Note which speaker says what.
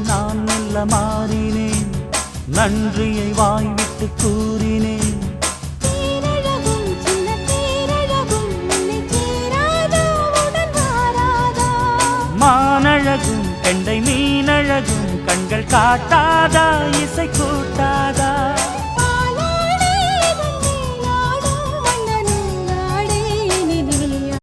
Speaker 1: நான் மெல்ல மாறினேன், நன்றியை வாய்விட்டு கூறினேன். மானழகும் கெண்டை மீனழகும் கண்கள் காட்டாதா, இசை கூட்டாதா?